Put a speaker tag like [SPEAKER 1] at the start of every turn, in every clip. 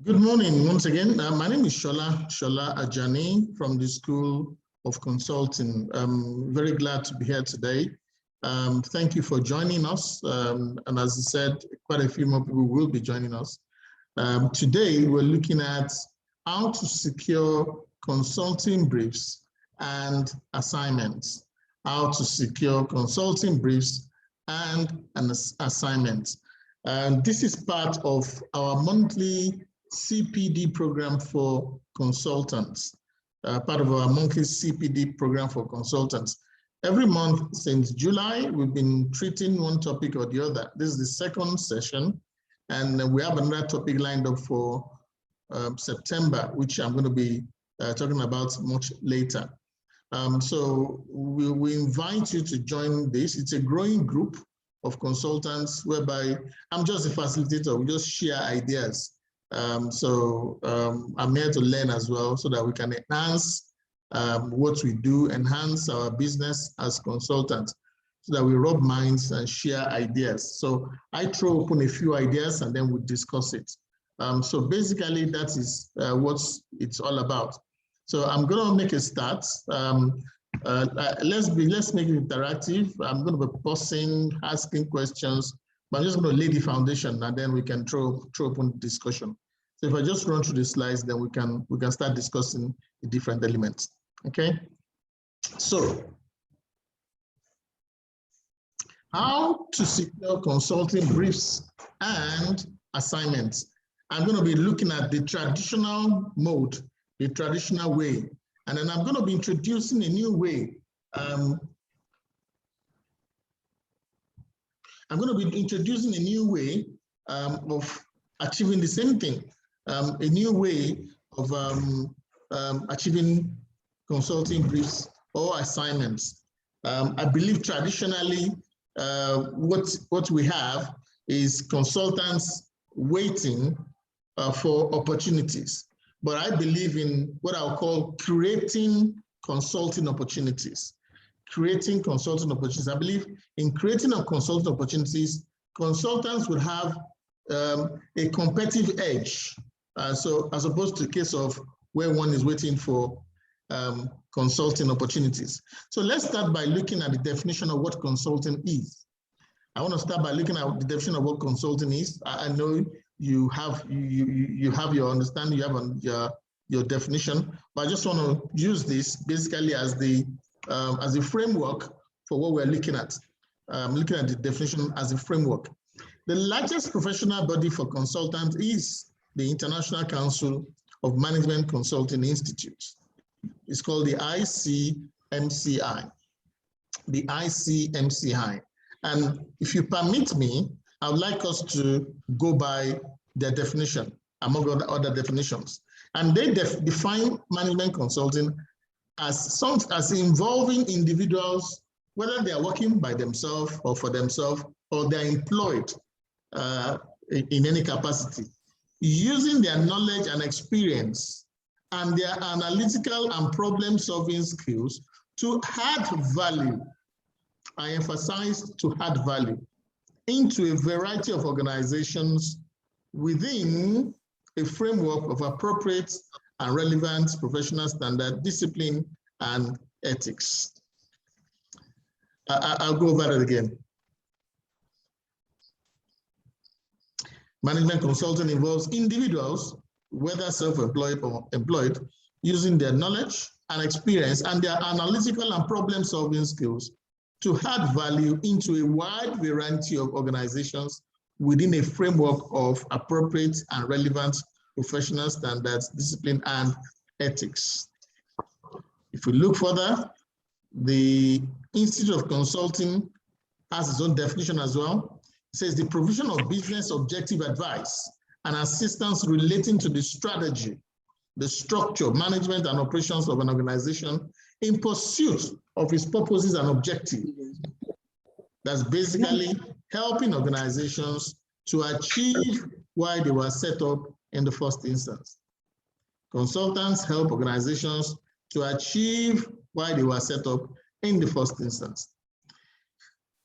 [SPEAKER 1] Good morning once again. My name is Shola Ajani from the School of Consulting. I'm very glad to be here today. Thank you for joining us. And as I said, quite a few more people will be joining us. Today, we're looking at how to secure consulting briefs and assignments. How to secure consulting briefs and an assignment. And this is part of our monthly CPD program for consultants, part of our monthly CPD program for consultants. Every month since July, we've been treating one topic or the other. This is the second session, and we have another topic lined up for September, which I'm going to be talking about much later. So we invite you to join this. It's a growing group of consultants whereby I'm just a facilitator. We just share ideas. I'm here to learn as well so that we can enhance what we do, enhance our business as consultants, so that we rub minds and share ideas. So I throw open a few ideas and then we discuss it. So basically that is what it's all about. So I'm going to make a start. Let's make it interactive. I'm going to be pausing, asking questions, but I'm just going to lay the foundation and then we can throw open discussion. So if I just run through the slides, then we can start discussing the different elements. Okay. So how to secure consulting briefs and assignments. I'm going to be looking at the traditional mode, the traditional way, and then I'm going to be introducing a new way. I'm going to be introducing a new way of achieving the same thing, a new way of achieving consulting briefs or assignments. I believe traditionally what we have is consultants waiting for opportunities. But I believe in what I'll call creating consulting opportunities. Creating consulting opportunities. I believe in creating consulting opportunities, consultants would have a competitive edge. So as opposed to the case of where one is waiting for consulting opportunities. So let's start by looking at the definition of what consulting is. I want to start by looking at the definition of what consulting is. I know you have your understanding, you have your definition, but I just want to use this basically as the framework for what we're looking at. Looking at the definition as a framework. The largest professional body for consultants is the International Council of Management Consulting Institutes. It's called the ICMCI. The ICMCI. And if you permit me, I would like us to go by their definition, among other definitions. And they define management consulting as involving individuals, whether they are working by themselves or for themselves, or they're employed in any capacity, using their knowledge and experience and their analytical and problem-solving skills to add value. I emphasize to add value into a variety of organizations within a framework of appropriate and relevant professional standard, discipline, and ethics. I'll go over it again. Management consulting involves individuals, whether self-employed or employed, using their knowledge and experience and their analytical and problem-solving skills to add value into a wide variety of organizations within a framework of appropriate and relevant professional standards, discipline, and ethics. If we look further, the Institute of Consulting has its own definition as well. It says the provision of business objective advice and assistance relating to the strategy, the structure, management, and operations of an organization in pursuit of its purposes and objectives. That's basically helping organizations to achieve why they were set up in the first instance. Consultants help organizations to achieve why they were set up in the first instance.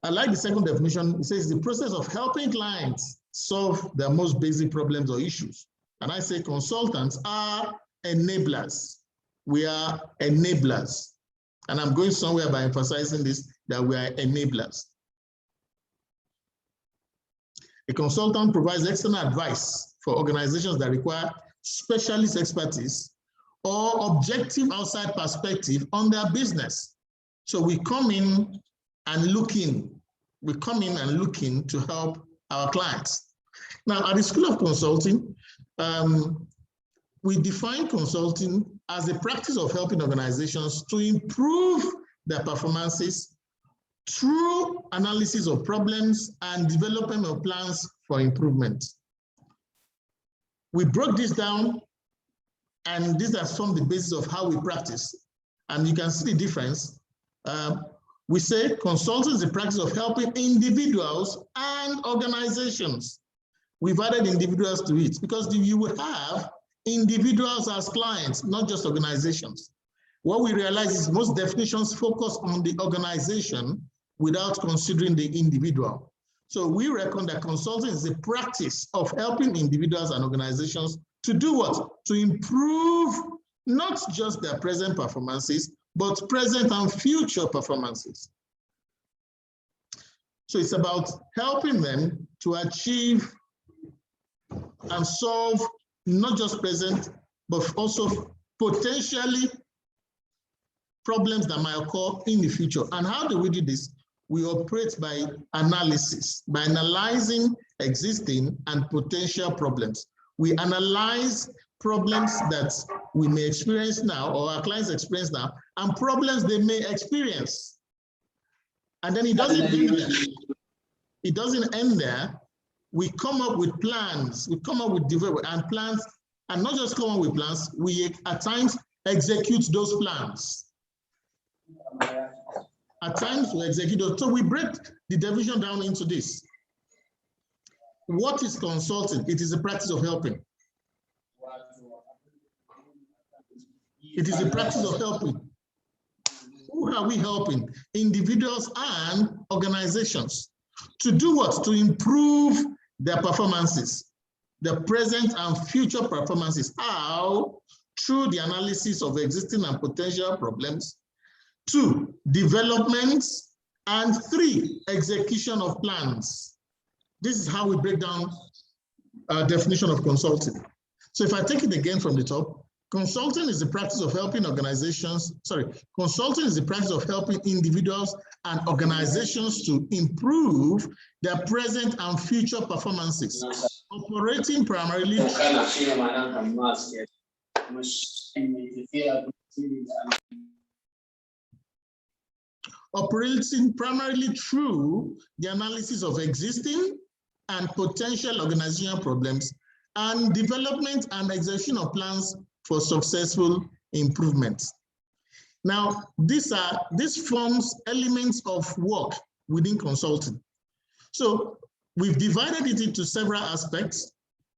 [SPEAKER 1] I like the second definition. It says the process of helping clients solve their most basic problems or issues And I say consultants are enablers. We are enablers. And I'm going somewhere by emphasizing this, that we are enablers. A consultant provides external advice for organizations that require specialist expertise or objective outside perspective on their business. So we come in and looking. We come in and looking to help our clients. Now, at the School of Consulting, we define consulting as the practice of helping organizations to improve their performances through analysis of problems and development of plans for improvement. We broke this down, and these are some of the basis of how we practice. And you can see the difference. We say consulting is the practice of helping individuals and organizations. We've added individuals to it because you will have individuals as clients, not just organizations. What we realize is most definitions focus on the organization without considering the individual. So we reckon that consulting is the practice of helping individuals and organizations to do what? To improve not just their present performances, but present and future performances. So it's about helping them to achieve and solve not just present, but also potentially problems that might occur in the future. And how do we do this? We operate by analysis, by analyzing existing and potential problems. We analyze problems that we may experience now or our clients experience now and problems they may experience. And then it doesn't end there. It doesn't end there. We come up with plans, we come up with development and plans, and not just come up with plans, we at times execute those plans. At times we execute those. So we break the division down into this. What is consulting? It is a practice of helping. It is a practice of helping. Who are we helping? Individuals and organizations. To do what? To improve their performances, the present and future performances. How? Through the analysis of existing and potential problems. 2, developments. And 3, execution of plans. This is how we break down our definition of consulting. So if I take it again from the top, consulting is the practice of helping organizations, consulting is the practice of helping individuals and organizations to improve their present and future performances, operating primarily through the analysis of existing and potential organizational problems and development and execution of plans for successful improvements. Now, this forms elements of work within consulting. So we've divided it into several aspects.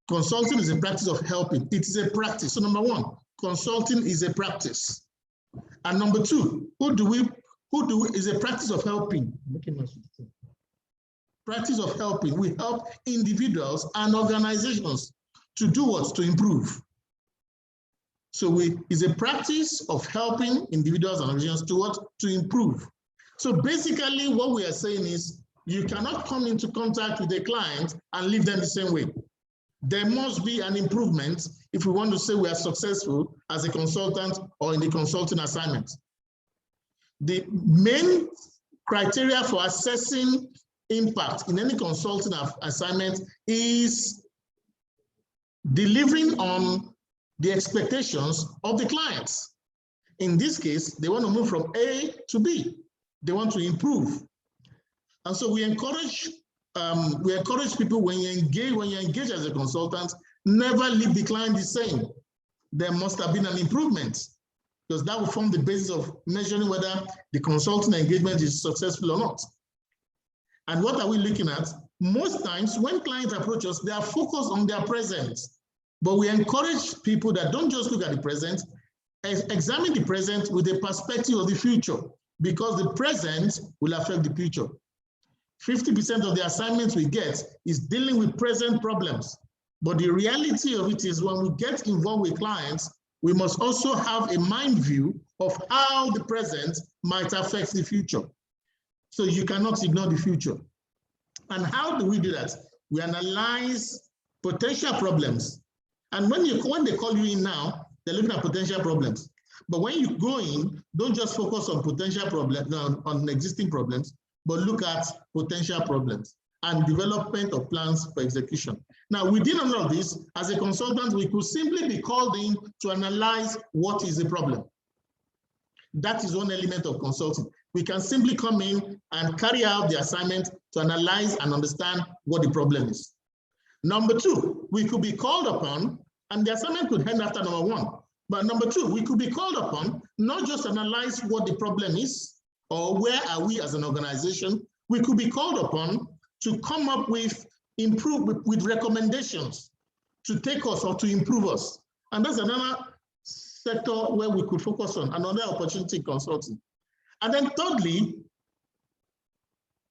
[SPEAKER 1] Consulting is a practice of helping. It is a practice. So number 1, consulting is a practice. And number 2, is a practice of helping. Practice of helping. We help individuals and organizations to do what? To improve. So it's a practice of helping individuals and organizations to what? To improve. So basically what we are saying is you cannot come into contact with a client and leave them the same way. There must be an improvement if we want to say we are successful as a consultant or in the consulting assignment. The main criteria for assessing impact in any consulting assignment is delivering on the expectations of the clients. In this case, they want to move from A to B. They want to improve. And so we encourage people when you engage as a consultant, never leave the client the same. There must have been an improvement, because that will form the basis of measuring whether the consulting engagement is successful or not. And what are we looking at? Most times when clients approach us, they are focused on their present. But we encourage people that don't just look at the present, examine the present with a perspective of the future, because the present will affect the future. 50% of the assignments we get is dealing with present problems. But the reality of it is when we get involved with clients, we must also have a mind view of how the present might affect the future. So you cannot ignore the future. And how do we do that? We analyze potential problems. And when they call you in now, they're looking at potential problems. But when you go in, don't just focus on potential problems, on existing problems, but look at potential problems and development of plans for execution. Now, within all of this, as a consultant, we could simply be called in to analyze what is the problem. That is one element of consulting. We can simply come in and carry out the assignment to analyze and understand what the problem is. Number two, we could be called upon, and the assignment could end after number one. But number two, we could be called upon not just analyze what the problem is or where are we as an organization. We could be called upon to come up with recommendations to take us or to improve us. And that's another sector where we could focus on, another opportunity consulting. And then thirdly,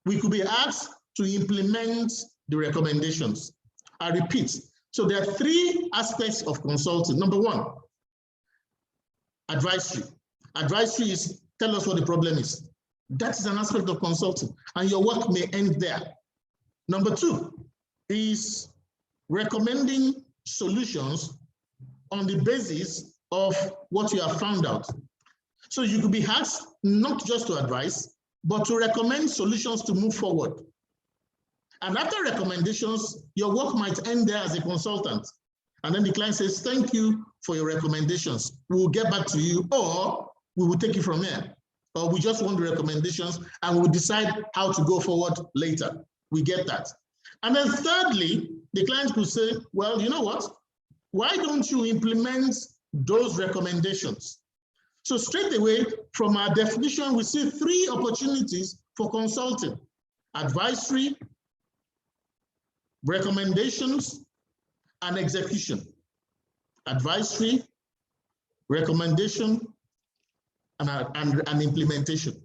[SPEAKER 1] we could be asked to implement the recommendations. I repeat, so there are three aspects of consulting. Number one, advisory. Advisory is tell us what the problem is. That is an aspect of consulting, and your work may end there. Number two is recommending solutions on the basis of what you have found out. So you could be asked not just to advise, but to recommend solutions to move forward. And after recommendations, your work might end there as a consultant. And then the client says, thank you for your recommendations. We will get back to you, or we will take it from here. Or we just want the recommendations and we'll decide how to go forward later. We get that. And then thirdly, the client could say, well, you know what? Why don't you implement those recommendations? So straight away, from our definition, we see three opportunities for consulting: advisory, recommendations, and execution. Advisory, recommendation, and implementation.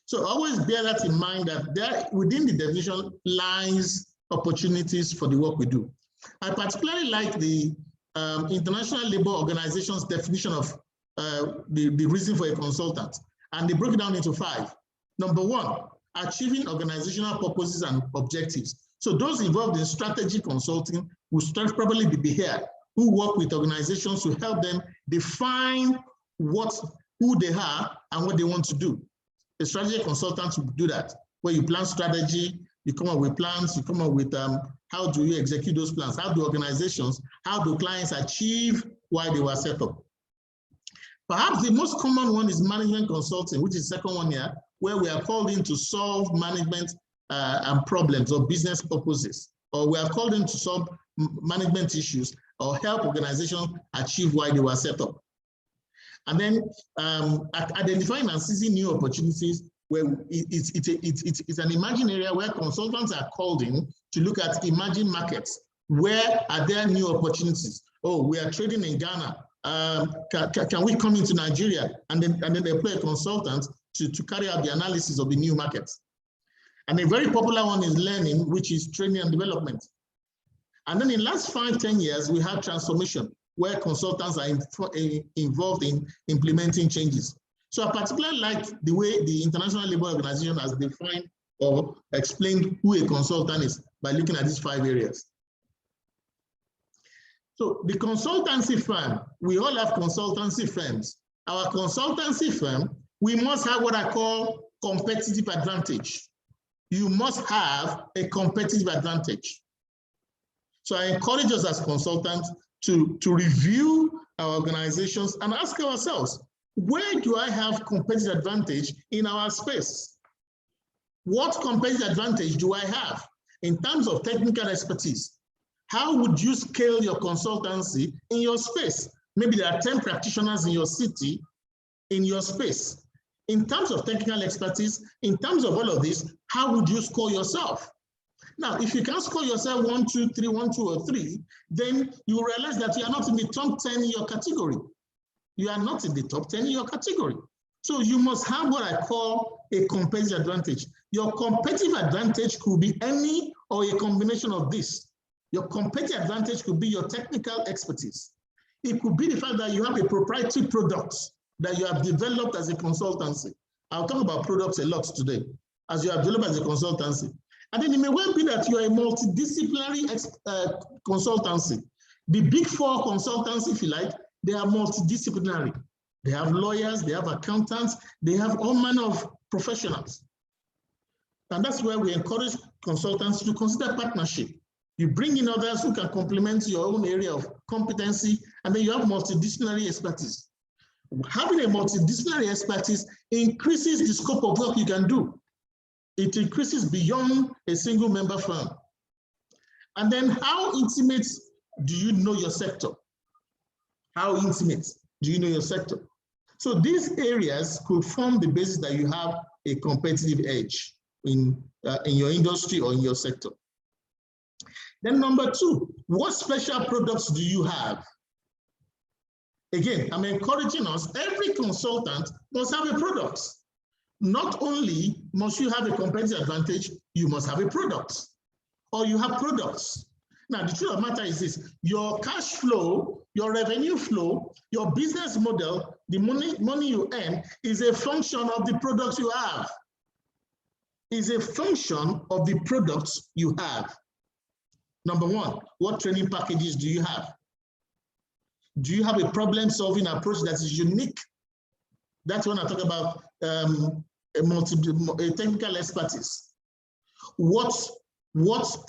[SPEAKER 1] So always bear that in mind, that there within the definition lies opportunities for the work we do. I particularly like the International Labour Organization's definition of the reason for a consultant, and they broke it down into 5. Number 1, achieving organizational purposes and objectives. So those involved in strategy consulting will probably be here, who work with organizations to help them define who they are and what they want to do. A strategy consultant will do that, where you plan strategy, you come up with plans, you come up with how do you execute those plans, how do organizations, how do clients achieve why they were set up. Perhaps the most common one is management consulting, which is the second one here, where we are called in to solve management and problems or business purposes, or we are called in to solve management issues or help organizations achieve why they were set up. And then identifying and seizing new opportunities, where it's an emerging area where consultants are called in to look at emerging markets. Where are there new opportunities? Oh, we are trading in Ghana. Can we come into Nigeria? And then they employ a consultant to carry out the analysis of the new markets. And a very popular one is learning, which is training and development. And then in the last 5-10 years, we have transformation, where consultants are involved in implementing changes. So I particularly like the way the International Labour Organization has defined or explained who a consultant is by looking at these 5 areas. So the consultancy firm, we all have consultancy firms. Our consultancy firm, we must have what I call competitive advantage. You must have a competitive advantage. So I encourage us as consultants to review our organizations and ask ourselves, where do I have competitive advantage in our space? What competitive advantage do I have in terms of technical expertise? How would you scale your consultancy in your space? Maybe there are 10 practitioners in your city, in your space. In terms of technical expertise, in terms of all of this, how would you score yourself? Now, if you can score yourself 1, 2, 3, 1, 2, or 3, then you realize that you are not in the top 10 in your category. You are not in the top 10 in your category. So you must have what I call a competitive advantage. Your competitive advantage could be any or a combination of this. Your competitive advantage could be your technical expertise. It could be the fact that you have a proprietary product that you have developed as a consultancy. I'll talk about products a lot today, as you have developed as a consultancy. And then it may well be that you are a multidisciplinary consultancy. The big four consultancy, if you like, they are multidisciplinary. They have lawyers, they have accountants, they have all manner of professionals. And that's where we encourage consultants to consider partnership. You bring in others who can complement your own area of competency, and then you have multidisciplinary expertise. Having a multidisciplinary expertise increases the scope of work you can do. It increases beyond a single member firm. And then how intimate do you know your sector? How intimate do you know your sector? So these areas could form the basis that you have a competitive edge in your industry or in your sector. Then number two, what special products do you have? Again, I'm encouraging us, every consultant must have a product. Not only must you have a competitive advantage, you must have a product, or you have products. Now, the truth of the matter is this: your cash flow, your revenue flow, your business model, the money you earn is a function of the products you have. Is a function of the products you have. Number one, what training packages do you have? Do you have a problem-solving approach that is unique? That's when I talk about a technical expertise. What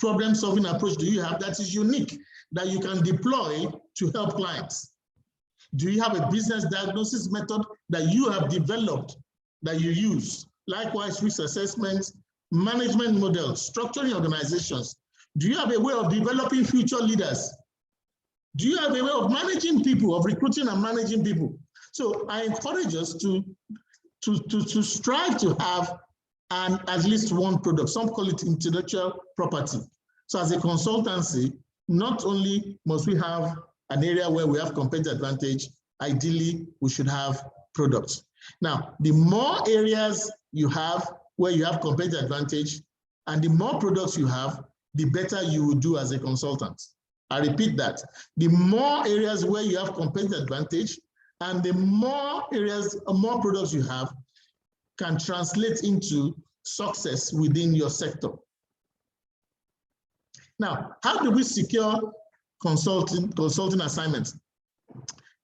[SPEAKER 1] problem-solving approach do you have that is unique, that you can deploy to help clients? Do you have a business diagnosis method that you have developed that you use? Likewise, risk assessments, management models, structuring organizations. Do you have a way of developing future leaders? Do you have a way of managing people, of recruiting and managing people? So I encourage us to strive to have at least one product. Some call it intellectual property. So as a consultancy, not only must we have an area where we have competitive advantage, ideally we should have products. Now, the more areas you have where you have competitive advantage and the more products you have, the better you will do as a consultant. I repeat that. The more areas where you have competitive advantage and the more areas, more products you have can translate into success within your sector. Now, how do we secure consulting assignments?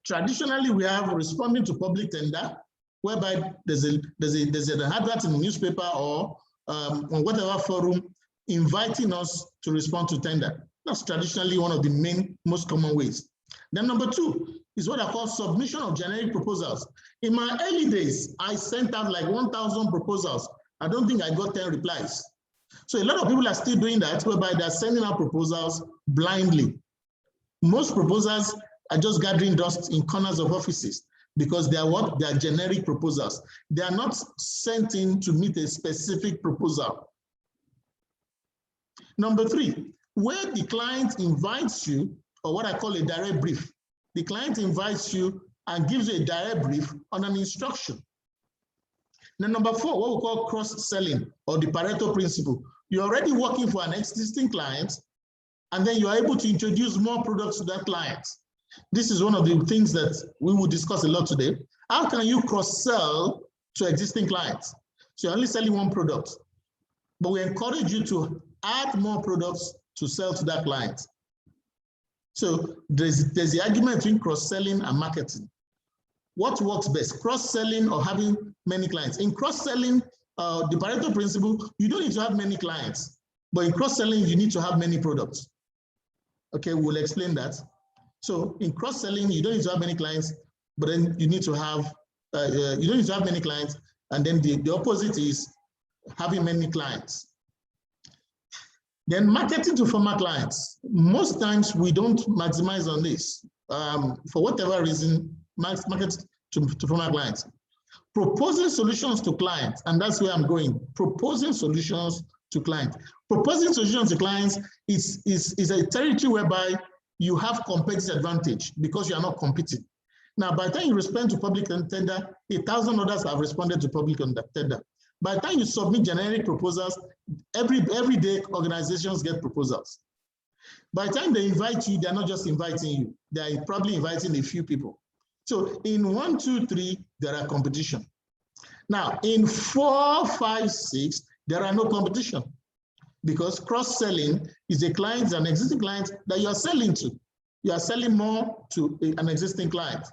[SPEAKER 1] Traditionally, we have responding to public tender, whereby there's an advert in the newspaper or on whatever forum inviting us to respond to tender. That's traditionally one of the most common ways. Then number two is what I call submission of generic proposals. In my early days, I sent out like 1,000 proposals. I don't think I got 10 replies. So a lot of people are still doing that, whereby they're sending out proposals blindly. Most proposals are just gathering dust in corners of offices because they are what? They are generic proposals. They are not sent in to meet a specific proposal. Number three, where the client invites you, or what I call a direct brief. The client invites you and gives you a direct brief on an instruction. Now, number four, what we call cross-selling, or the Pareto principle. You're already working for an existing client, and then you are able to introduce more products to that client. This is one of the things that we will discuss a lot today. How can you cross-sell to existing clients? So you're only selling one product, but we encourage you to add more products to sell to that client. So there's the argument between cross-selling and marketing. What works best, cross-selling or having many clients? In cross-selling, the Pareto principle, you don't need to have many clients, but in cross-selling, you need to have many products. Okay, we'll explain that. So in cross-selling, you don't need to have many clients, but then you need to have, many clients, and then the opposite is having many clients. Then marketing to former clients. Most times we don't maximize on this. For whatever reason, market to former clients. Proposing solutions to clients, and that's where I'm going. Proposing solutions to clients. Proposing solutions to clients is a territory whereby you have competitive advantage because you are not competing. Now, by the time you respond to public tender, 1,000 others have responded to public tender. By the time you submit generic proposals, every day organizations get proposals. By the time they invite you, they're not just inviting you, they're probably inviting a few people. So in 1, 2, 3, there are competition. Now, in 4, 5, 6, there are no competition, because cross-selling is a client, an existing client that you are selling to. You are selling more to an existing client.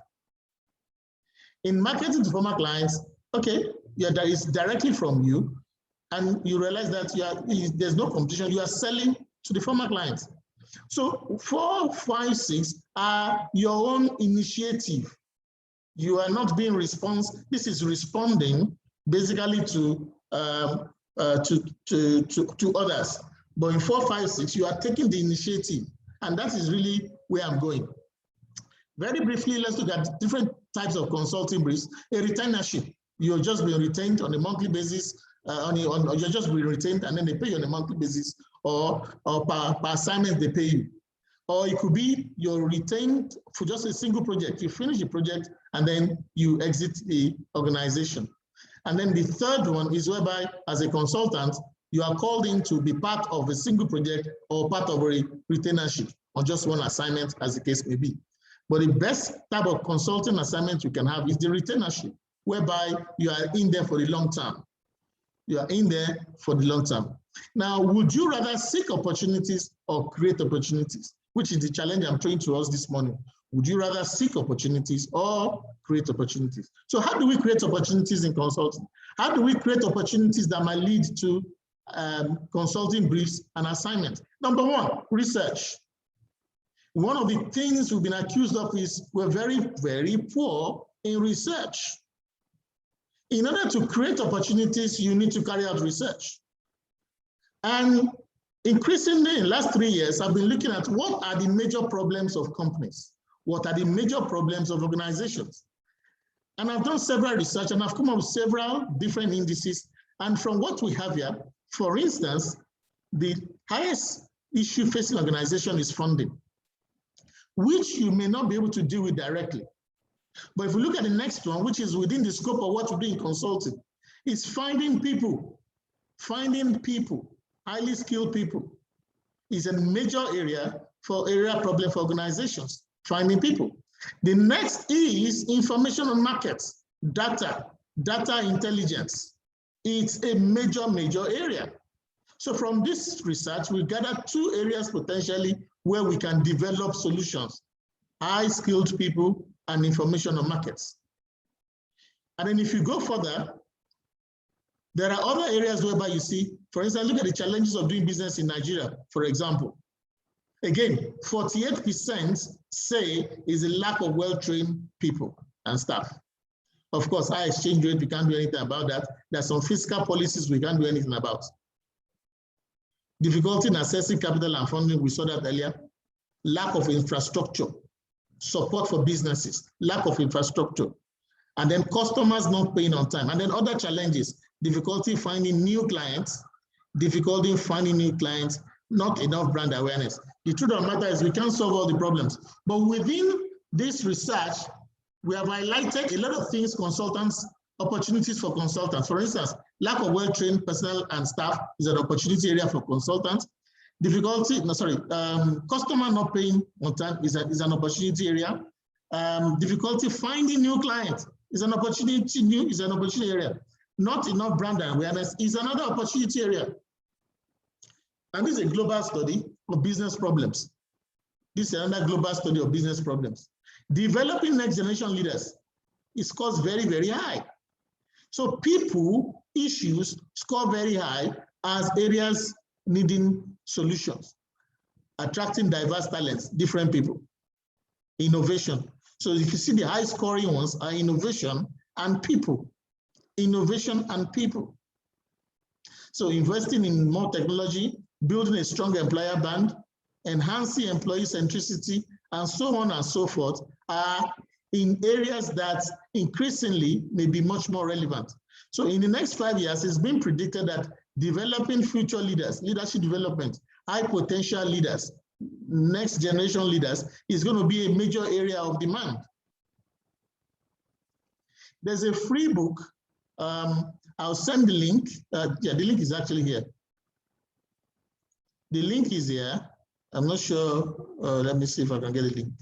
[SPEAKER 1] In marketing to former clients, okay, yeah, that is directly from you, and you realize that there's no competition, you are selling to the former clients. So 4, 5, 6 are your own initiative. You are not being responsive. This is responding basically to others. But in 4, 5, 6, you are taking the initiative, and that is really where I'm going. Very briefly, let's look at different types of consulting briefs. A retainership, you're just being retained on a monthly basis, you're just being retained, and then they pay you on a monthly basis, or per assignment they pay you. Or it could be you're retained for just a single project. You finish the project and then you exit the organization. And then the third one is whereby, as a consultant, you are called in to be part of a single project or part of a retainership, or just one assignment, as the case may be. But the best type of consulting assignment you can have is the retainership, whereby you are in there for the long term. You are in there for the long term. Now, would you rather seek opportunities or create opportunities? Which is the challenge I'm throwing to us this morning. Would you rather seek opportunities or create opportunities? So how do we create opportunities in consulting? How do we create opportunities that might lead to consulting briefs and assignments? Number one, research. One of the things we've been accused of is we're very, very poor in research. In order to create opportunities, you need to carry out research. And increasingly, in the last 3 years, I've been looking at what are the major problems of companies? What are the major problems of organizations? And I've done several research, and I've come up with several different indices. And from what we have here, for instance, the highest issue facing organization is funding, which you may not be able to deal with directly. But if we look at the next one, which is within the scope of what we do in consulting, is finding people. Finding people, highly skilled people, is a major area problem for organizations, finding people. The next is information on markets, data intelligence. It's a major area. So from this research, we gather 2 areas potentially where we can develop solutions: high skilled people and information on markets. And then if you go further, there are other areas whereby you see, for instance, look at the challenges of doing business in Nigeria, for example. Again, 48% say is a lack of well-trained people and staff. Of course, high exchange rate, we can't do anything about that. There's some fiscal policies we can't do anything about. Difficulty in accessing capital and funding, we saw that earlier. Lack of infrastructure, support for businesses, lack of infrastructure. And then customers not paying on time. And then other challenges, difficulty finding new clients, not enough brand awareness. The truth of the matter is we can't solve all the problems. But within this research, we have highlighted a lot of things opportunities for consultants. For instance, lack of well-trained personnel and staff is an opportunity area for consultants. Customer not paying on time is an opportunity area. Difficulty finding new clients is an opportunity area. Not enough brand awareness is another opportunity area. And this is a global study of business problems. This is another global study of business problems. Developing next generation leaders scores very, very high. So people issues score very high as areas needing solutions. Attracting diverse talents, different people. Innovation. So if you see the high scoring ones are innovation and people. Innovation and people. So investing in more technology, building a strong employer band, enhancing employee centricity, and so on and so forth are in areas that increasingly may be much more relevant. So in the next 5 years, it's been predicted that developing future leaders, leadership development, high potential leaders, next generation leaders is going to be a major area of demand. There's a free book. I'll send the link. The link is actually here. The link is here. I'm not sure. Let me see if I can get a link.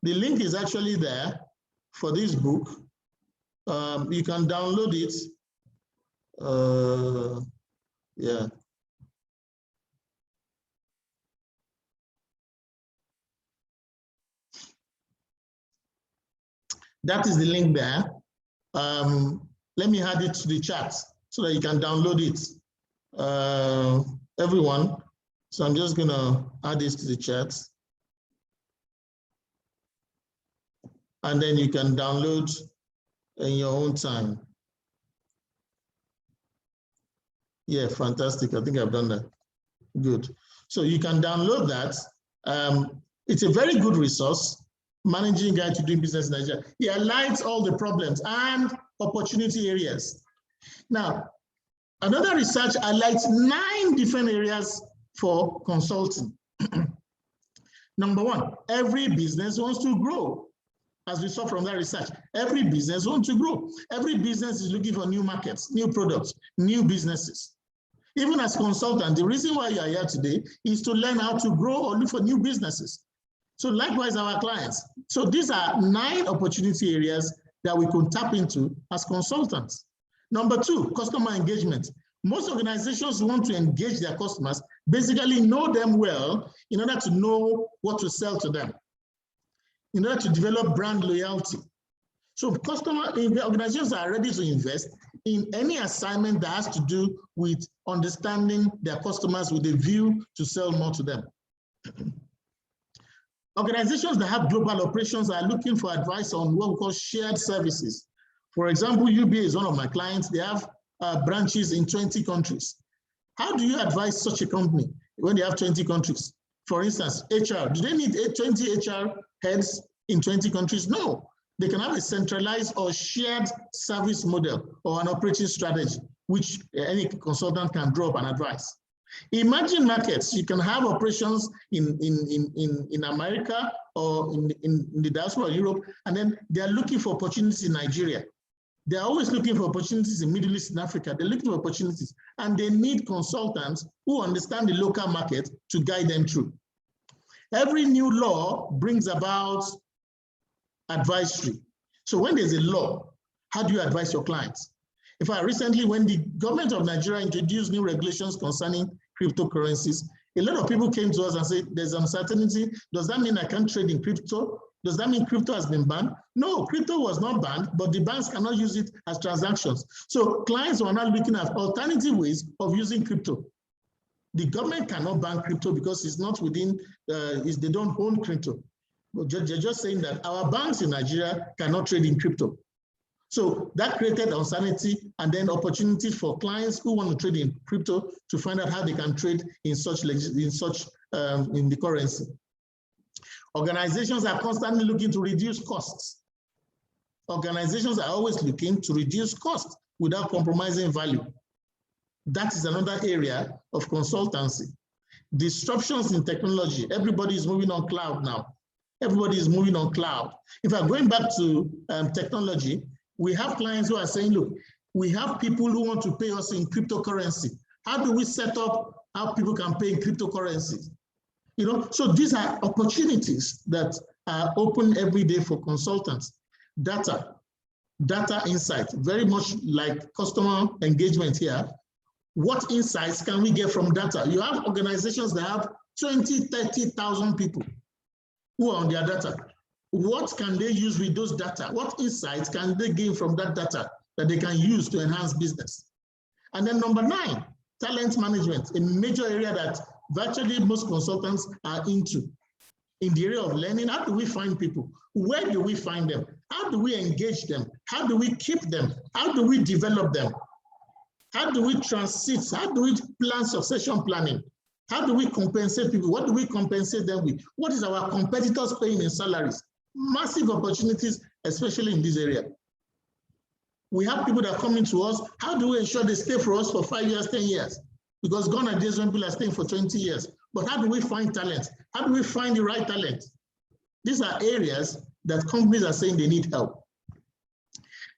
[SPEAKER 1] The link is actually there for this book. You can download it. Yeah. That is the link there. Let me add it to the chat so that you can download it, everyone. So I'm just gonna add this to the chat. And then you can download in your own time. Yeah, fantastic. I think I've done that. Good. So you can download that. It's a very good resource, Managing Guide to Doing Business in Nigeria. It highlights all the problems and opportunity areas. Now, another research highlights 9 different areas for consulting. Number 1, every business wants to grow. As we saw from that research, every business wants to grow. Every business is looking for new markets, new products, new businesses. Even as consultants, the reason why you are here today is to learn how to grow or look for new businesses. So likewise, our clients. So these are 9 opportunity areas that we can tap into as consultants. Number 2, customer engagement. Most organizations want to engage their customers, basically know them well in order to know what to sell to them, in order to develop brand loyalty. So organizations are ready to invest in any assignment that has to do with understanding their customers with a view to sell more to them. Organizations that have global operations are looking for advice on what we call shared services. For example, UBA is one of my clients. They have branches in 20 countries. How do you advise such a company when they have 20 countries? For instance, HR, do they need 20 HR heads in 20 countries? No, they can have a centralized or shared service model or an operating strategy, which any consultant can draw up and advise. Emerging markets, you can have operations in America or in the diaspora of Europe, and then they're looking for opportunities in Nigeria. They're always looking for opportunities in Middle East and Africa. They're looking for opportunities, and they need consultants who understand the local market to guide them through. Every new law brings about advisory. So when there's a law, how do you advise your clients? In fact, recently when the government of Nigeria introduced new regulations concerning cryptocurrencies, a lot of people came to us and said, there's uncertainty. Does that mean I can't trade in crypto? Does that mean crypto has been banned? No, crypto was not banned, but the banks cannot use it as transactions. So clients are now looking at alternative ways of using crypto. The government cannot ban crypto because it's not within, they don't own crypto. They're just saying that our banks in Nigeria cannot trade in crypto. So that created uncertainty and then opportunities for clients who want to trade in crypto to find out how they can trade in the currency. Organizations are constantly looking to reduce costs. Organizations are always looking to reduce costs without compromising value. That is another area of consultancy. Disruptions in technology. Everybody is moving on cloud now. Everybody is moving on cloud. In fact, going back to technology, we have clients who are saying, look, we have people who want to pay us in cryptocurrency. How do we set up how people can pay in cryptocurrencies? You know, so these are opportunities that are open every day for consultants. Data insight, very much like customer engagement here. What insights can we get from data? You have organizations that have 20, 30,000 people who are on their data. What can they use with those data? What insights can they gain from that data that they can use to enhance business? And then number 9, talent management, a major area that virtually most consultants are into. In the area of learning, how do we find people? Where do we find them? How do we engage them? How do we keep them? How do we develop them? How do we transit? How do we plan succession planning? How do we compensate people? What do we compensate them with? What is our competitors paying in salaries? Massive opportunities, especially in this area. We have people that are coming to us. How do we ensure they stay for us for 5 years, 10 years? Because gone are days when people are staying for 20 years. But how do we find talent? How do we find the right talent? These are areas that companies are saying they need help.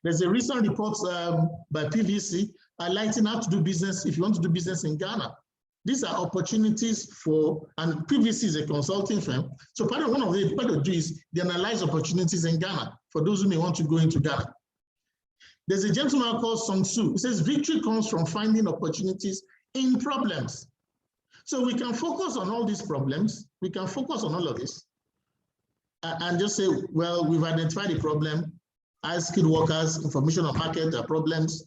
[SPEAKER 1] There's a recent report by PVC highlighting how to do business if you want to do business in Ghana. These are opportunities for, and PVC is a consulting firm. So part of what they do is they analyze opportunities in Ghana for those who may want to go into Ghana. There's a gentleman called Song Su. He says victory comes from finding opportunities in problems. So we can focus on all these problems. We can focus on all of this and just say, well, we've identified the problem. High-skilled workers, information on market are problems.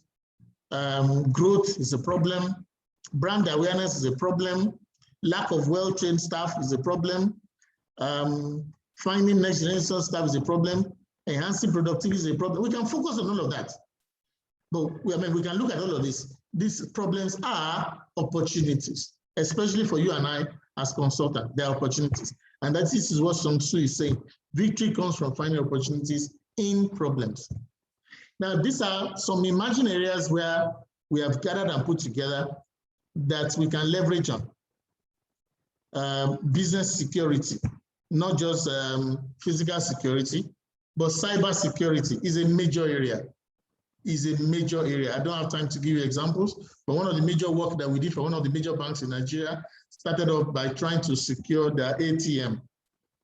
[SPEAKER 1] Growth is a problem. Brand awareness is a problem. Lack of well-trained staff is a problem. Finding next generation staff is a problem. Enhancing productivity is a problem. We can focus on all of that. But we can look at all of this. These problems are opportunities, especially for you and I as consultants. They are opportunities. And this is what Song Su is saying. Victory comes from finding opportunities in problems. Now, these are some emerging areas where we have gathered and put together that we can leverage on. Business security, not just physical security, but cyber security is a major area. I don't have time to give you examples, but one of the major work that we did for one of the major banks in Nigeria started off by trying to secure their ATM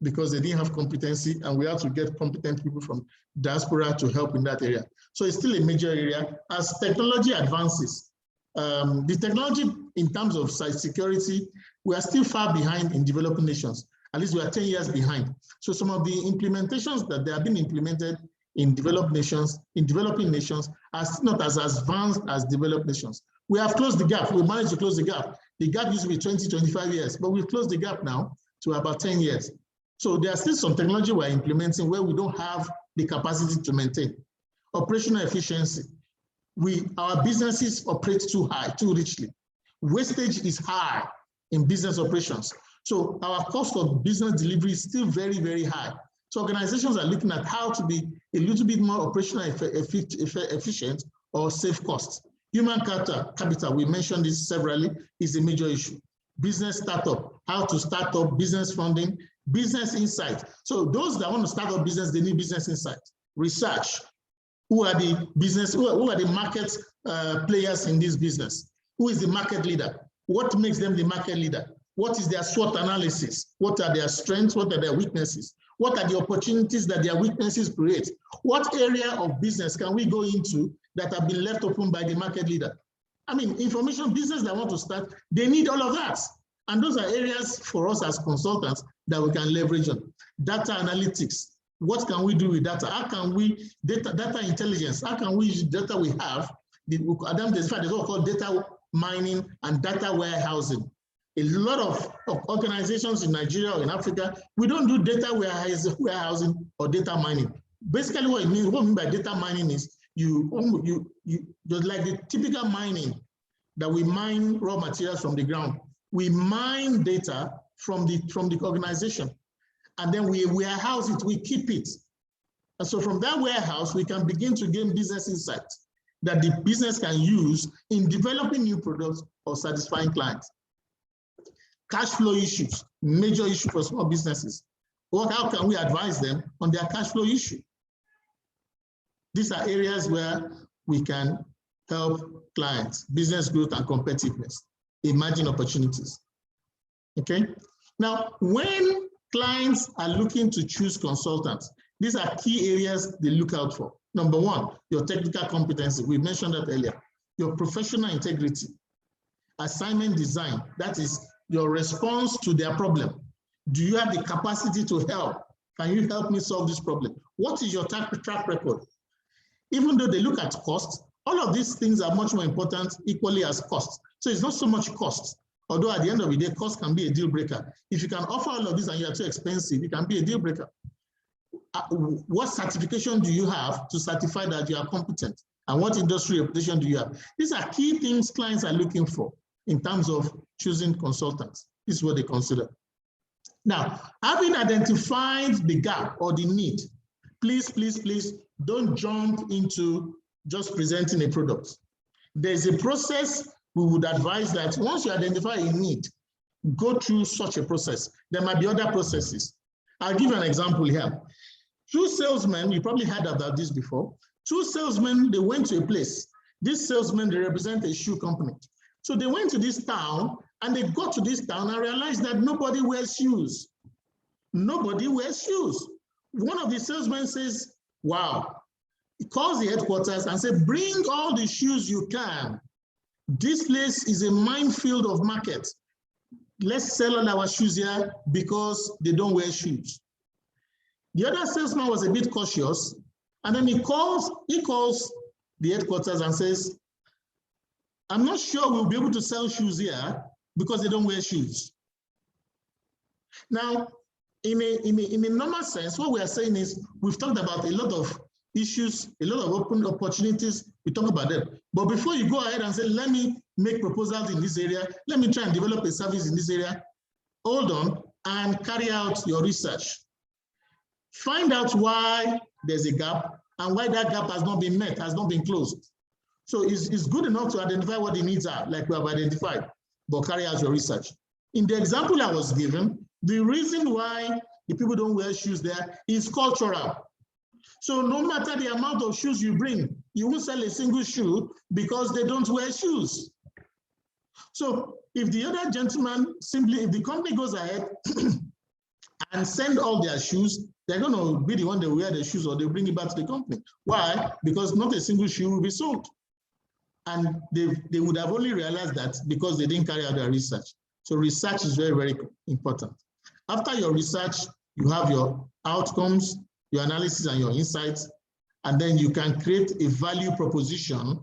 [SPEAKER 1] because they didn't have competency, and we had to get competent people from diaspora to help in that area. So it's still a major area. As technology advances, the technology in terms of cybersecurity, we are still far behind in developing nations. At least we are 10 years behind. So some of the implementations that they have been implemented in developing nations are still not as advanced as developed nations. We have closed the gap. We managed to close the gap. The gap used to be 20, 25 years, but we've closed the gap now to about 10 years. So there are still some technology we're implementing where we don't have the capacity to maintain. Operational efficiency. Our businesses operate too high, too richly. Wastage is high in business operations. So our cost of business delivery is still very, very high. So organizations are looking at how to be a little bit more operational efficient or save costs. Human capital, we mentioned this severally, is a major issue. Business startup, how to start up, business funding, business insight. So those that want to start up business, they need business insight. Research, who are the market players in this business? Who is the market leader? What makes them the market leader? What is their SWOT analysis? What are their strengths? What are their weaknesses? What are the opportunities that their weaknesses create? What area of business can we go into that have been left open by the market leader? I mean, information business that want to start, they need all of that. And those are areas for us as consultants that we can leverage on. Data analytics. What can we do with data? How can we, data intelligence, how can we use data we have? There's what we call data mining and data warehousing. A lot of organizations in Nigeria or in Africa, we don't do data warehousing or data mining. Basically what it means, what I mean by data mining is just like the typical mining that we mine raw materials from the ground. We mine data from the organization, and then we warehouse it, we keep it. And so from that warehouse, we can begin to gain business insights that the business can use in developing new products or satisfying clients. Cash flow issues, major issue for small businesses. How can we advise them on their cash flow issue? These are areas where we can help clients, business growth and competitiveness, emerging opportunities. Okay. Now, when clients are looking to choose consultants, these are key areas they look out for. Number one, your technical competency. We mentioned that earlier. Your professional integrity. Assignment design, that is your response to their problem. Do you have the capacity to help? Can you help me solve this problem? What is your track record? Even though they look at cost, all of these things are much more important equally as cost. So it's not so much cost, although at the end of the day, cost can be a deal breaker. If you can offer all of this and you are too expensive, it can be a deal breaker. What certification do you have to certify that you are competent? And what industry reputation do you have? These are key things clients are looking for in terms of choosing consultants. This is what they consider. Now, having identified the gap or the need, please, please, please don't jump into just presenting a product. There's a process. We would advise that once you identify a need, go through such a process. There might be other processes. I'll give you an example here. Two salesmen, you probably heard about this before. Two salesmen, they went to a place. These salesmen, they represent a shoe company. So they went to this town and they got to this town and realized that nobody wears shoes. Nobody wears shoes. One of the salesmen says, wow. He calls the headquarters and says, bring all the shoes you can. This place is a minefield of market. Let's sell all our shoes here because they don't wear shoes. The other salesman was a bit cautious, and then he calls the headquarters and says, I'm not sure we'll be able to sell shoes here because they don't wear shoes. Now, in a normal sense, what we are saying is we've talked about a lot of issues, a lot of open opportunities, we talk about them. But before you go ahead and say, let me make proposals in this area, let me try and develop a service in this area, hold on and carry out your research. Find out why there's a gap and why that gap has not been met, has not been closed. So it's good enough to identify what the needs are, like we have identified, but carry out your research. In the example I was given, the reason why the people don't wear shoes there is cultural. So no matter the amount of shoes you bring, you won't sell a single shoe because they don't wear shoes. So if the other gentleman simply, if the company goes ahead and send all their shoes, they're going to be the one that wear the shoes or they bring it back to the company. Why? Because not a single shoe will be sold. And they would have only realized that because they didn't carry out their research. So research is very, very important. After your research, you have your outcomes, your analysis and your insights, and then you can create a value proposition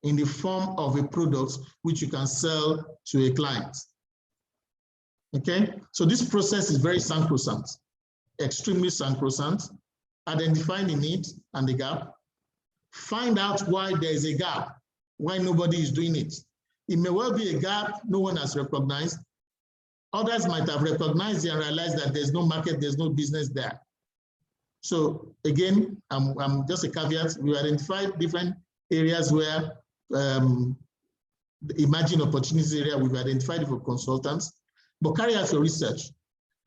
[SPEAKER 1] in the form of a product which you can sell to a client. Okay, so this process is very sacrosanct, extremely sacrosanct. Identify the need and the gap. Find out why there is a gap, why nobody is doing it. It may well be a gap no one has recognized. Others might have recognized it and realized that there's no market, there's no business there. So again, I'm just a caveat. We identified different areas where the emerging opportunities area we've identified for consultants, but carry out your research.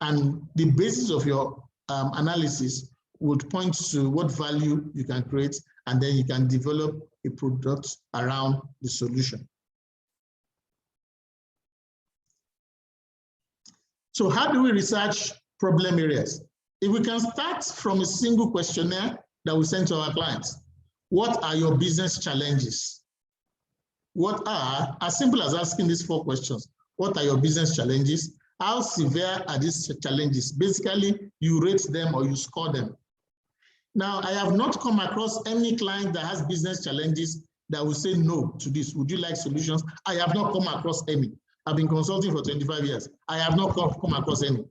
[SPEAKER 1] And the basis of your analysis would point to what value you can create, and then you can develop a product around the solution. So how do we research problem areas? If we can start from a single questionnaire that we send to our clients, what are your business challenges? What are, as simple as asking these 4 questions, what are your business challenges? How severe are these challenges? Basically, you rate them or you score them. Now, I have not come across any client that has business challenges that will say no to this. Would you like solutions? I have not come across any. I've been consulting for 25 years. I have not come across any.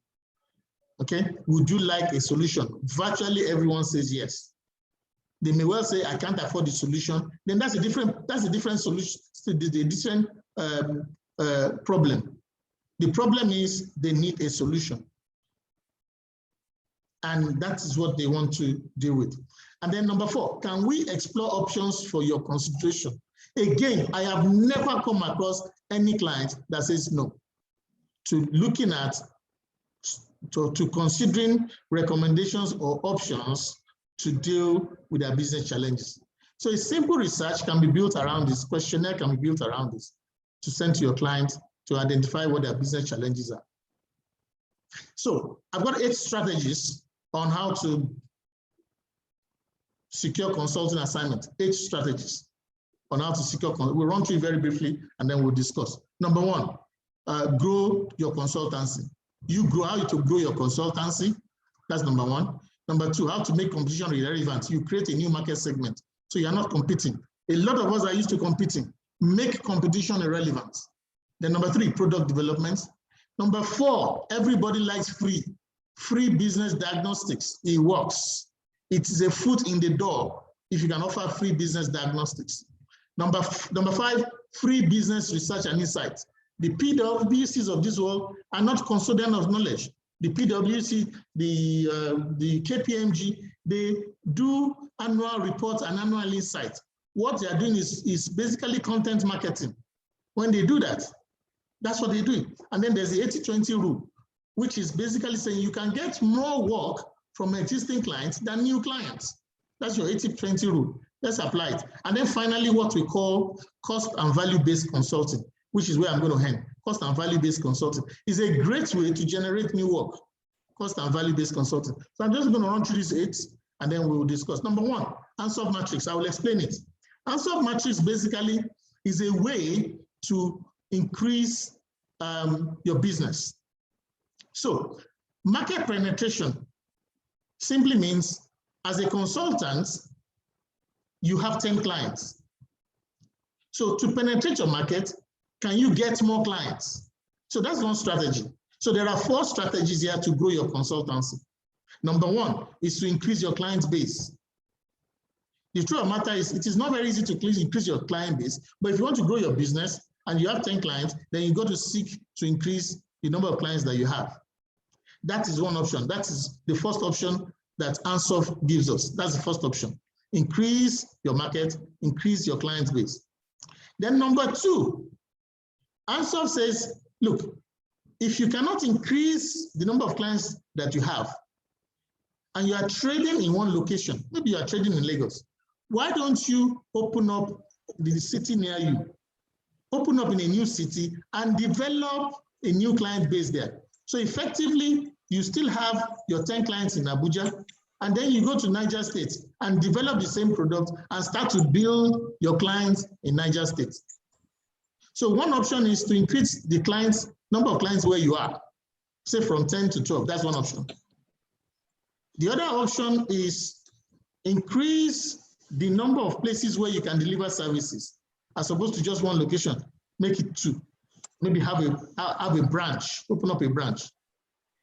[SPEAKER 1] Okay, would you like a solution? Virtually everyone says yes. They may well say, I can't afford the solution. Then that's a different solution, the different problem. The problem is they need a solution. And that is what they want to deal with. And then number 4, can we explore options for your consideration? Again, I have never come across any client that says no to looking at, to considering recommendations or options to deal with their business challenges. So a simple research can be built around this, questionnaire can be built around this to send to your client to identify what their business challenges are. So I've got 8 strategies on how to secure consulting assignment, 8 strategies on how to secure. We'll run through very briefly and then we'll discuss. Number 1, grow your consultancy. You grow, how to grow your consultancy. That's number 1. Number 2, how to make competition irrelevant. You create a new market segment. So you're not competing. A lot of us are used to competing. Make competition irrelevant. Then number 3, product development. Number 4, everybody likes free business diagnostics. It works. It is a foot in the door if you can offer free business diagnostics. Number 5, free business research and insights. The PwCs of this world are not custodian of knowledge. The PwC, the KPMG, they do annual reports and annual insights. What they are doing is basically content marketing. When they do that, that's what they do. And then there's the 80-20 rule, which is basically saying you can get more work from existing clients than new clients. That's your 80-20 rule. Let's apply it. And then finally, what we call cost and value-based consulting, which is where I'm going to end. Cost and value-based consulting is a great way to generate new work. Cost and value-based consulting. So I'm just going to run through these 8, and then we will discuss. Number 1, Ansoff matrix. I will explain it. Ansoff matrix basically is a way to increase your business. So market penetration simply means, as a consultant, you have 10 clients. So to penetrate your market, can you get more clients? So that's one strategy. So there are 4 strategies here to grow your consultancy. Number 1 is to increase your client base. The truth of the matter is, it is not very easy to increase your client base, but if you want to grow your business and you have 10 clients, then you got to seek to increase the number of clients that you have. That is one option. That is the first option that Ansoff gives us. That's the first option. Increase your market, increase your client base. Then number 2, Ansoff says, look, if you cannot increase the number of clients that you have, and you are trading in one location, maybe you are trading in Lagos, why don't you open up the city near you? Open up in a new city and develop a new client base there. So effectively, you still have your 10 clients in Abuja, and then you go to Niger State and develop the same product and start to build your clients in Niger State. So one option is to increase the number of clients where you are, say from 10 to 12. That's one option. The other option is increase the number of places where you can deliver services, as opposed to just one location. Make it 2. Maybe have a branch, open up a branch.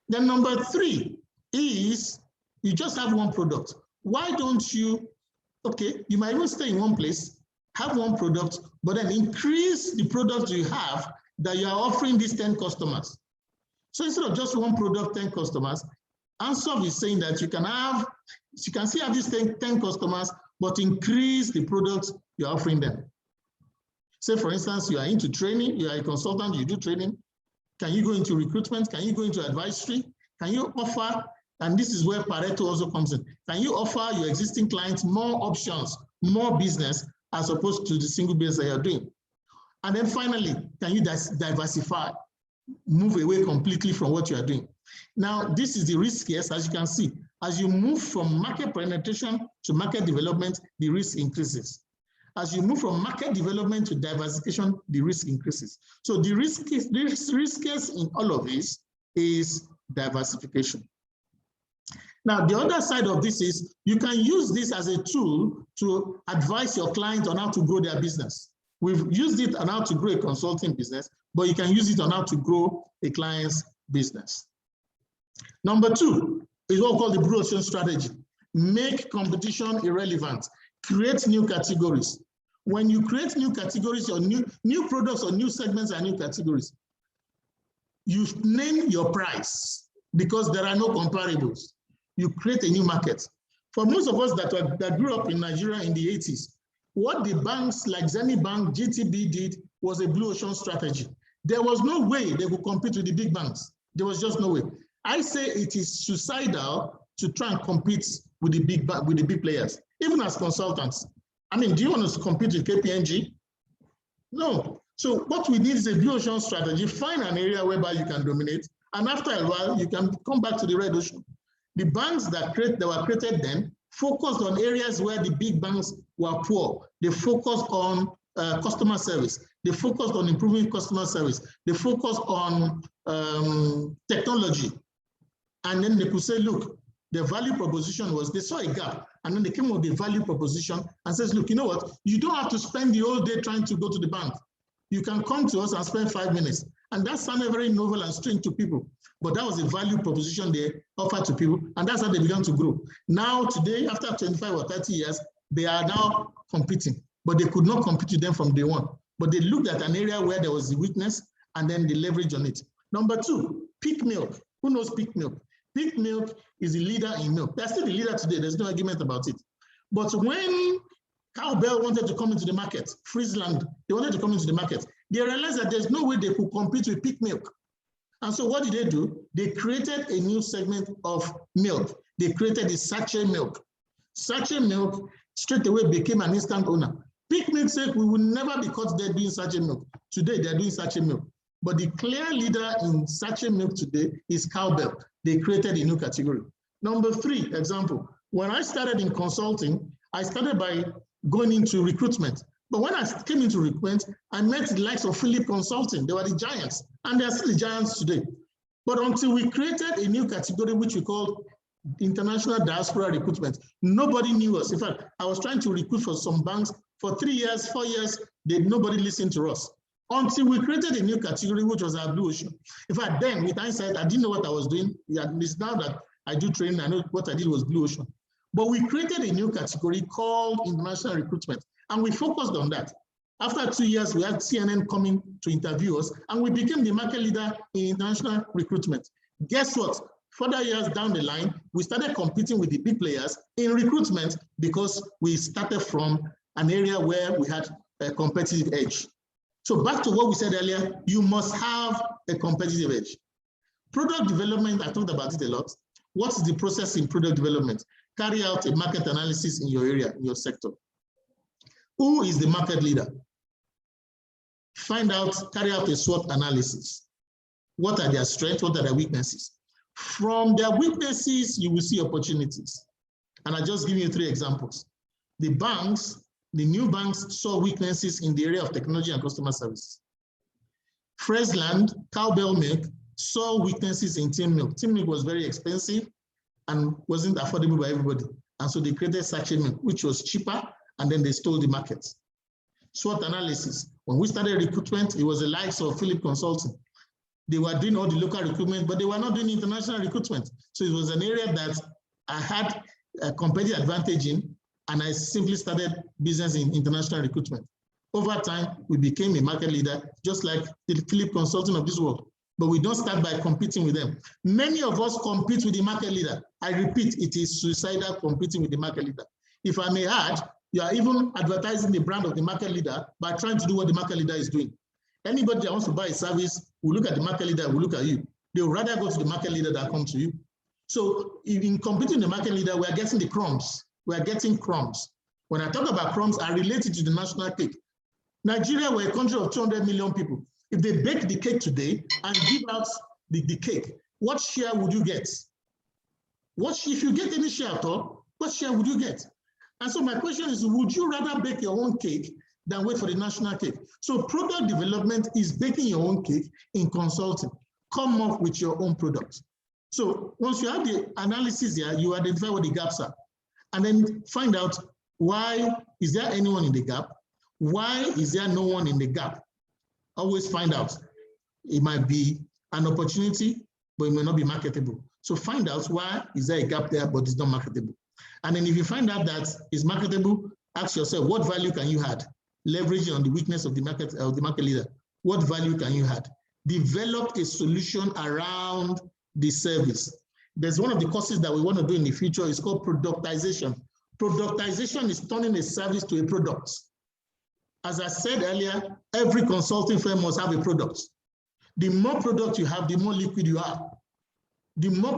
[SPEAKER 1] Then number 3 is you just have one product. Why don't you, okay, you might even stay in one place, have one product, but then increase the product you have that you are offering these 10 customers. So instead of just one product, 10 customers, Ansoff is saying that you can still have these 10 customers, but increase the products you're offering them. Say, for instance, you are into training, you are a consultant, you do training. Can you go into recruitment? Can you go into advisory? Can you offer, and this is where Pareto also comes in, can you offer your existing clients more options, more business, as opposed to the single business that you're doing? And then finally, can you diversify, move away completely from what you are doing? Now, this is the riskiest, as you can see. As you move from market penetration to market development, the risk increases. As you move from market development to diversification, the risk increases. So the riskiest in all of this is diversification. Now, the other side of this is you can use this as a tool to advise your client on how to grow their business. We've used it on how to grow a consulting business, but you can use it on how to grow a client's business. Number 2 is what we call the Brochure Strategy. Make competition irrelevant. Create new categories. When you create new categories or new products or new segments and new categories, you name your price because there are no comparables. You create a new market. For most of us that grew up in Nigeria in the 80s, what the banks like Zenith Bank, GTB did was a blue ocean strategy. There was no way they could compete with the big banks. There was just no way. I say it is suicidal to try and compete with the big players, even as consultants. I mean, do you want to compete with KPMG? No. So what we need is a blue ocean strategy. Find an area whereby you can dominate, and after a while, you can come back to the red ocean. The banks that were created then focused on areas where the big banks were poor. They focused on customer service. They focused on improving customer service. They focused on technology. And then they could say, look, the value proposition was, they saw a gap, and then they came up with the value proposition and says, look, you know what? You don't have to spend the whole day trying to go to the bank. You can come to us and spend 5 minutes. And that sounded very novel and strange to people. But that was the value proposition they offered to people, and that's how they began to grow. Now, today, after 25 or 30 years, they are now competing, but they could not compete with them from day one. But they looked at an area where there was the weakness, and then they leveraged on it. Number 2, peak milk. Who knows peak milk? Peak milk is the leader in milk. They're still the leader today. There's no argument about it. But when Cowbell wanted to come into the market, Friesland, they wanted to come into the market, they realized that there's no way they could compete with peak milk. And so what did they do? They created a new segment of milk. They created the sachet milk. Sachet milk straight away became an instant owner. Peak milk said we will never be caught there doing sachet milk. Today, they're doing sachet milk. But the clear leader in sachet milk today is Cowbell. They created a new category. Number 3 example, when I started in consulting, I started by going into recruitment. But when I came into recruitment, I met the likes of Philip Consulting. They were the giants, and they're still the giants today. But until we created a new category, which we called international diaspora recruitment, nobody knew us. In fact, I was trying to recruit for some banks for 3 years, 4 years, nobody listened to us. Until we created a new category, which was our Blue Ocean. In fact, then with hindsight, I didn't know what I was doing. It's now that I do training, I know what I did was Blue Ocean. But we created a new category called international recruitment, and we focused on that. After 2 years, we had CNN coming to interview us, and we became the market leader in international recruitment. Guess what? Further years down the line, we started competing with the big players in recruitment because we started from an area where we had a competitive edge. So back to what we said earlier, you must have a competitive edge. Product development, I talked about it a lot. What is the process in product development? Carry out a market analysis in your area, in your sector. Who is the market leader? Carry out a SWOT analysis. What are their strengths? What are their weaknesses? From their weaknesses, you will see opportunities. And I just give you 3 examples. The banks, the new banks saw weaknesses in the area of technology and customer service. Freshland, Cowbell Milk, saw weaknesses in Team Milk. Team Milk was very expensive and wasn't affordable by everybody. And so they created sachet milk, which was cheaper, and then they stole the market. SWOT analysis. When we started recruitment, it was the likes of Philip Consulting. They were doing all the local recruitment, but they were not doing international recruitment. So it was an area that I had a competitive advantage in, and I simply started business in international recruitment. Over time, we became a market leader, just like the Philip Consulting of this world. But we don't start by competing with them. Many of us compete with the market leader. I repeat, it is suicidal competing with the market leader. If I may add, you are even advertising the brand of the market leader by trying to do what the market leader is doing. Anybody that wants to buy a service will look at the market leader, will look at you. They will rather go to the market leader than come to you. So in competing with the market leader, we are getting the crumbs. We are getting crumbs. When I talk about crumbs, I relate it to the national cake. Nigeria, we're a country of 200 million people. If they bake the cake today and give out the cake, what share would you get? If you get any share at all, what share would you get? And so my question is, would you rather bake your own cake than wait for the national cake? So product development is baking your own cake in consulting. Come up with your own products. So once you have the analysis here, you identify what the gaps are, and then find out why is there anyone in the gap? Why is there no one in the gap? Always find out. It might be an opportunity, but it may not be marketable. So find out why is there a gap there, but it's not marketable. And then if you find out that it's marketable, ask yourself, what value can you add? Leveraging on the weakness of the market leader. What value can you add? Develop a solution around the service. There's one of the courses that we want to do in the future. It's called productization. Productization is turning a service to a product. As I said earlier, every consulting firm must have a product. The more product you have, the more liquid you are. The more